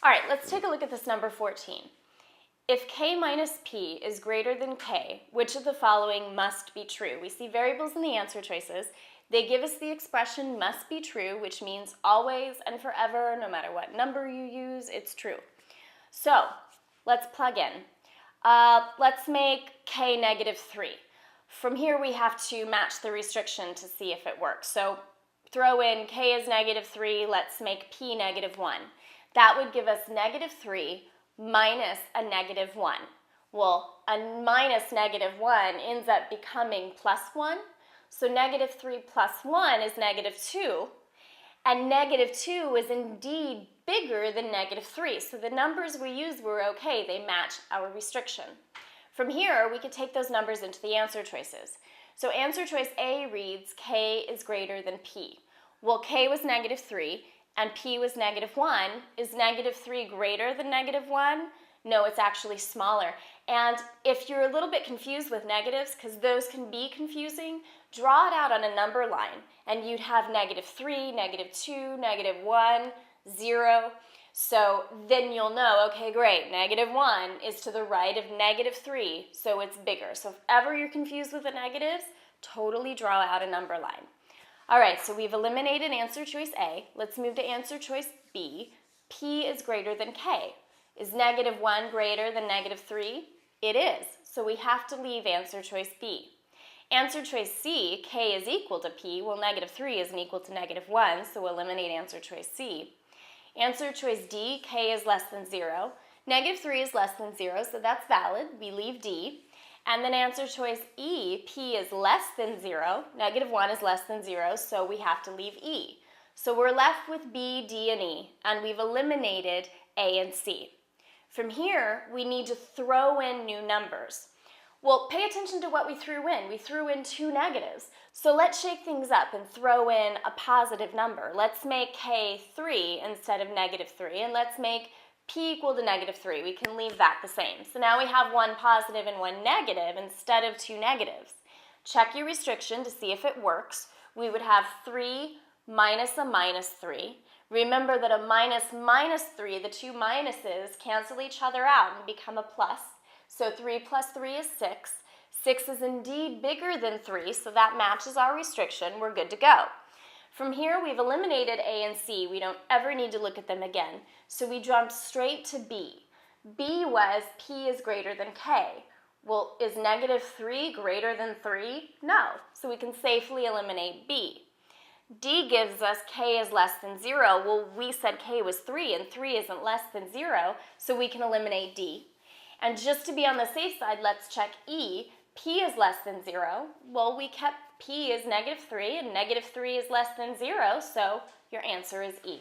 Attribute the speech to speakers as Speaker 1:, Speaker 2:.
Speaker 1: All right, let's take a look at this number 14. If k minus p is greater than k, which of the following must be true? We see variables in the answer choices. They give us the expression must be true, which means always and forever, no matter what number you use, it's true. So let's plug in. Let's make k negative 3. From here we have to match the restriction to see if it works. So throw in k is negative 3, let's make p negative 1. That would give us negative 3 minus a negative 1. Well, a minus negative 1 ends up becoming plus 1. So negative 3 plus 1 is negative 2. And negative 2 is indeed bigger than negative 3. So the numbers we used were okay. They match our restriction. From here, we could take those numbers into the answer choices. So answer choice A reads k is greater than p. Well, k was negative 3. And p was negative 1. Is negative 3 greater than negative 1? No, it's actually smaller. And if you're a little bit confused with negatives, because those can be confusing, draw it out on a number line, and you'd have negative 3, negative 2, negative 1, 0. So then you'll know, okay, great, negative 1 is to the right of negative 3, so it's bigger. So if ever you're confused with the negatives, totally draw out a number line. All right, so we've eliminated answer choice A. Let's move to answer choice B. P is greater than K. Is negative 1 greater than negative 3? It is, so we have to leave answer choice B. Answer choice C, K is equal to P. Well, negative 3 isn't equal to negative 1, so we'll eliminate answer choice C. Answer choice D, K is less than 0. Negative 3 is less than 0, so that's valid. We leave D. And then answer choice E, P is less than 0. Negative 1 is less than 0, so we have to leave E. So we're left with B, D, and E, and we've eliminated A and C. From here, we need to throw in new numbers. Well, pay attention to what we threw in. We threw in 2 negatives. So let's shake things up and throw in a positive number. Let's make K 3 instead of negative 3, and let's make P equal to negative 3. We can leave that the same. So now we have 1 positive and 1 negative instead of 2 negatives. Check your restriction to see if it works. We would have 3 minus a minus 3. Remember that a minus minus 3, the 2 minuses cancel each other out and become a plus. So 3 plus 3 is 6. 6 is indeed bigger than 3, so that matches our restriction. We're good to go. From here, we've eliminated A and C. We don't ever need to look at them again. So we jumped straight to B. B was P is greater than K. Well, is negative 3 greater than 3? No. So we can safely eliminate B. D gives us K is less than 0. Well, we said K was 3, and 3 isn't less than 0, so we can eliminate D. And just to be on the safe side, let's check E. P is less than 0. Well, we kept P is negative 3, and negative 3 is less than 0, so your answer is E.